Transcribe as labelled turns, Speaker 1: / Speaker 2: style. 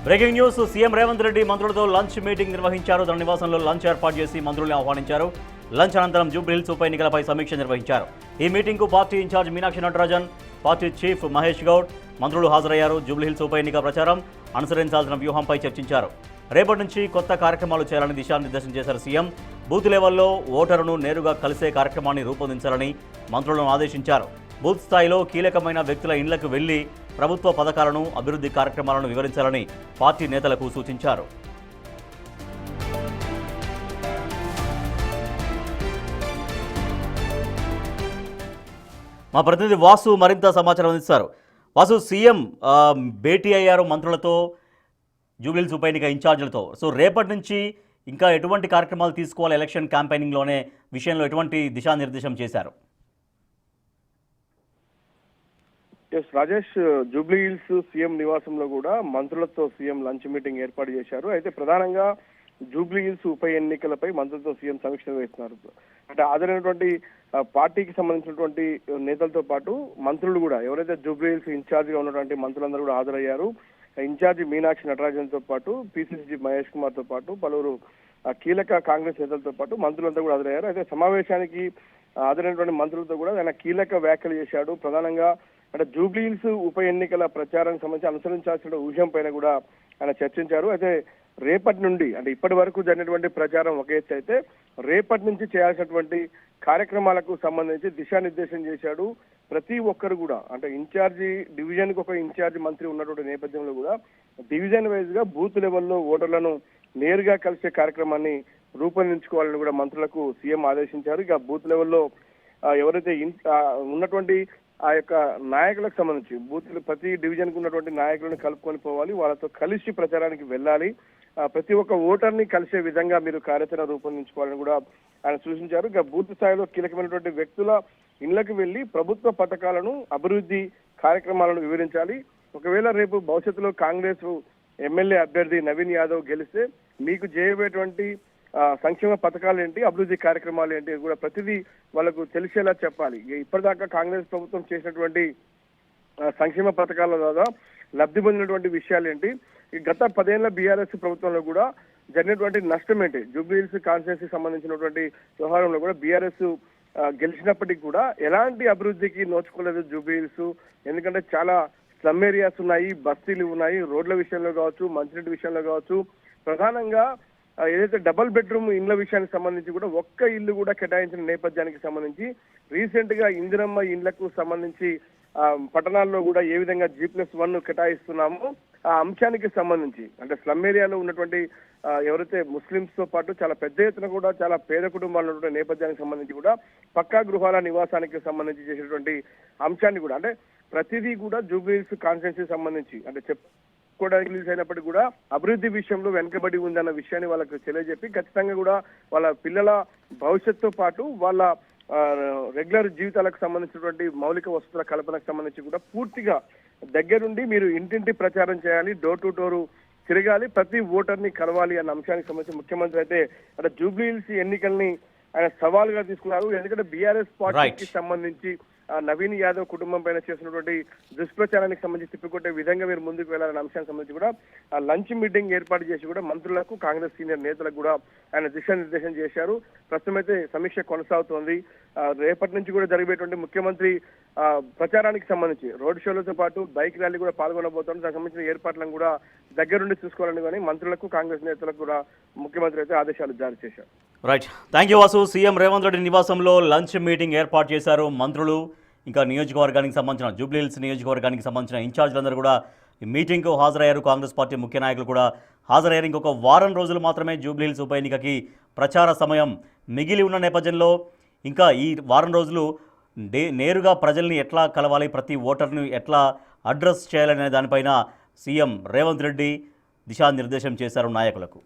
Speaker 1: Breaking news. CM Revanth Reddy మంత్రులతో lunch meeting నిర్వహించారు. తన నివాసంలో లంచ్ ఏర్పాటు చేసి మంత్రుల్ని ఆహ్వానించారు. లంచ్ అనంతరం జూబ్లీహిల్స్ ఉప ఎన్నికలపై సమీక్ష నిర్వహించారు. ఈ మీటింగ్కు party in charge Meenakshi Natarajan, party chief Mahesh Goud మంత్రులు హాజరయ్యారు. జూబ్లీహిల్స్ ఉప ఎన్నిక ప్రచారం అనుసరించాల్సిన వ్యూహంపై చర్చించారు. రేపటి నుంచి కొత్త కార్యక్రమాలు చేయాలని దిశానిర్దేశం చేశారు సీఎం. బూత్ లెవెల్లో ఓటరును నేరుగా కలిసే కార్యక్రమాన్ని రూపొందించాలని మంత్రులను ఆదేశించారు. బూత్ స్థాయిలో కీలకమైన వ్యక్తుల ఇండ్లకు వెళ్లి ప్రభుత్వ పథకాలను, అభివృద్ధి కార్యక్రమాలను వివరించాలని పార్టీ నేతలకు సూచించారు. మా ప్రతినిధి వాసు మరింత సమాచారం అందిస్తారు. వాసు, సీఎం భేటీ అయ్యారు మంత్రులతో, జూబ్లీహిల్స్ ఉప ఎన్నిక ఇన్ఛార్జీలతో. సో రేపటి నుంచి ఇంకా ఎటువంటి కార్యక్రమాలు తీసుకోవాలి, ఎలక్షన్ క్యాంపెయినింగ్లోనే విషయంలో ఎటువంటి దిశానిర్దేశం చేశారు?
Speaker 2: రాజేష్, జూబ్లీహిల్స్ సీఎం నివాసంలో కూడా మంత్రులతో సీఎం లంచ్ మీటింగ్ ఏర్పాటు చేశారు. అయితే ప్రధానంగా జూబ్లీహిల్స్ ఉప ఎన్నికలపై మంత్రులతో సీఎం సమీక్ష నిర్వహిస్తున్నారు. అంటే హాజరైనటువంటి పార్టీకి సంబంధించినటువంటి నేతలతో పాటు మంత్రులు కూడా, ఎవరైతే జూబ్లీహిల్స్ ఇన్ఛార్జిగా ఉన్నటువంటి మంత్రులందరూ కూడా హాజరయ్యారు. ఇన్ఛార్జి మీనాక్షి నటరాజన్ తో పాటు పిసిసి మహేష్ కుమార్ తో పాటు పలువురు కీలక కాంగ్రెస్ నేతలతో పాటు మంత్రులంతా కూడా హాజరయ్యారు. అయితే సమావేశానికి హాజరైనటువంటి మంత్రులతో కూడా ఆయన కీలక వ్యాఖ్యలు చేశాడు. ప్రధానంగా అంటే జూబ్లీహిల్స్ ఉప ఎన్నికల ప్రచారానికి సంబంధించి అనుసరించాల్సిన విషయం పైన కూడా ఆయన చర్చించారు. అయితే రేపటి నుండి, అంటే ఇప్పటి వరకు జరిగినటువంటి ప్రచారం ఒక ఎత్తు అయితే, రేపటి నుంచి చేయాల్సినటువంటి కార్యక్రమాలకు సంబంధించి దిశానిర్దేశం చేశాడు. ప్రతి ఒక్కరు కూడా, అంటే ఇన్ఛార్జి డివిజన్ కు ఒక ఇన్ఛార్జి మంత్రి ఉన్నటువంటి నేపథ్యంలో కూడా డివిజన్ వైజ్ గా బూత్ లెవెల్లో ఓటర్లను నేరుగా కలిసే కార్యక్రమాన్ని రూపొందించుకోవాలని కూడా మంత్రులకు సీఎం ఆదేశించారు. ఇక బూత్ లెవెల్లో ఎవరైతే ఉన్నటువంటి ఆ యొక్క నాయకులకు సంబంధించి బూత్లు ప్రతి డివిజన్ కు ఉన్నటువంటి నాయకులను కలుపుకొని పోవాలి, వాళ్ళతో కలిసి ప్రచారానికి వెళ్ళాలి, ప్రతి ఒక్క ఓటర్ని కలిసే విధంగా మీరు కార్యాచరణ రూపొందించుకోవాలని కూడా ఆయన సూచించారు. ఇక బూత్ స్థాయిలో కీలకమైనటువంటి వ్యక్తుల ఇళ్లకు వెళ్లి ప్రభుత్వ పథకాలను, అభివృద్ధి కార్యక్రమాలను వివరించాలి. ఒకవేళ రేపు భవిష్యత్తులో కాంగ్రెస్ ఎమ్మెల్యే అభ్యర్థి నవీన్ యాదవ్ గెలిస్తే మీకు చేయబోయేటువంటి సంక్షేమ పథకాలు ఏంటి, అభివృద్ధి కార్యక్రమాలు ఏంటి కూడా ప్రతిదీ వాళ్ళకు తెలిసేలా చెప్పాలి. ఇప్పటిదాకా కాంగ్రెస్ ప్రభుత్వం చేసినటువంటి సంక్షేమ పథకాల ద్వారా లబ్ధి పొందినటువంటి విషయాలు ఏంటి, గత 10 ఏళ్ల బీఆర్ఎస్ ప్రభుత్వంలో కూడా జరిగినటువంటి నష్టం ఏంటి, జూబ్లీహిల్స్ కాన్స్టిట్యున్సీకి సంబంధించినటువంటి వ్యవహారంలో కూడా బీఆర్ఎస్ గెలిచినప్పటికీ కూడా ఎలాంటి అభివృద్ధికి నోచుకోలేదు జూబ్లీహిల్స్. ఎందుకంటే చాలా స్లమ్ ఏరియాస్ ఉన్నాయి, బస్తీలు ఉన్నాయి, రోడ్ల విషయంలో కావచ్చు, మంచినీటి విషయంలో కావచ్చు. ప్రధానంగా ఏదైతే డబుల్ బెడ్రూమ్ ఇండ్ల విషయానికి సంబంధించి కూడా ఒక్క ఇల్లు కూడా కేటాయించిన నేపథ్యానికి సంబంధించి రీసెంట్ గా ఇందిరమ్మ ఇండ్లకు సంబంధించి పట్టణాల్లో కూడా ఏ విధంగా G+1 కేటాయిస్తున్నామో ఆ అంశానికి సంబంధించి, అంటే స్లమ్ ఏరియాలో ఉన్నటువంటి ఎవరైతే ముస్లింస్ తో పాటు చాలా పెద్ద ఎత్తున కూడా చాలా పేద కుటుంబాలు ఉన్నటువంటి నేపథ్యానికి సంబంధించి కూడా పక్కా గృహాల నివాసానికి సంబంధించి చేసేటువంటి అంశాన్ని కూడా, అంటే ప్రతిదీ కూడా జూబ్లీహిల్స్ కాన్స్టిట్యున్సీకి సంబంధించి అంటే కూడా రిలీజ్ అయినప్పటికీ కూడా అభివృద్ధి విషయంలో వెనుకబడి ఉందన్న విషయాన్ని వాళ్ళకు తెలియజెప్పి ఖచ్చితంగా కూడా వాళ్ళ పిల్లల భవిష్యత్తుతో పాటు వాళ్ళ రెగ్యులర్ జీవితాలకు సంబంధించినటువంటి మౌలిక వసతుల కల్పనకు సంబంధించి కూడా పూర్తిగా దగ్గరుండి మీరు ఇంటింటి ప్రచారం చేయాలి, డోర్ టు డోర్ తిరగాలి, ప్రతి ఓటర్ని కలవాలి అన్న అంశానికి సంబంధించి ముఖ్యమంత్రి అయితే అంటే జూబ్లీహిల్స్ ఎన్నికల్ని ఆయన సవాలుగా తీసుకున్నారు. ఎందుకంటే బీఆర్ఎస్ పార్టీకి సంబంధించి నవీన్ యాదవ్ కుటుంబం పైన చేసినటువంటి దుష్ప్రచారానికి సంబంధించి తిప్పికొట్టే విధంగా మీరు ముందుకు వెళ్లాలనే అంశానికి సంబంధించి కూడా లంచ్ మీటింగ్ ఏర్పాటు చేసి కూడా మంత్రులకు, కాంగ్రెస్ సీనియర్ నేతలకు కూడా ఆయన దిశానిర్దేశం చేశారు. ప్రస్తుతం అయితే సమీక్ష కొనసాగుతోంది. రేపటి నుంచి కూడా జరిగేటువంటి ముఖ్యమంత్రి ప్రచారానికి సంబంధించి రోడ్ షోలతో పాటు బైక్ ర్యాలీ కూడా పాల్గొనబోతోంది. దానికి సంబంధించిన ఏర్పాట్లను కూడా దగ్గరుండి చూసుకోవాలని కానీ మంత్రులకు, కాంగ్రెస్ నేతలకు కూడా ముఖ్యమంత్రి అయితే ఆదేశాలు జారీ చేశారు.
Speaker 1: Right, thank you Vasu. CM Revanth Reddy నివాసంలో లంచ్ మీటింగ్ ఏర్పాటు చేశారు. మంత్రులు, ఇంకా నియోజకవర్గానికి సంబంధించిన జూబ్లీహిల్స్ నియోజకవర్గానికి సంబంధించిన ఇన్ఛార్జీలందరూ కూడా ఈ మీటింగ్కు హాజరయ్యారు. కాంగ్రెస్ పార్టీ ముఖ్య నాయకులు కూడా హాజరయ్యారు. ఇంకొక వారం రోజులు మాత్రమే జూబ్లీహిల్స్ ఉప ఎన్నికకి ప్రచార సమయం మిగిలి ఉన్న నేపథ్యంలో ఇంకా ఈ వారం రోజులు నేరుగా ప్రజల్ని ఎట్లా కలవాలి, ప్రతి ఓటర్ని ఎట్లా అడ్రస్ చేయాలనే దానిపైన సీఎం రేవంత్ రెడ్డి దిశానిర్దేశం చేశారు నాయకులకు.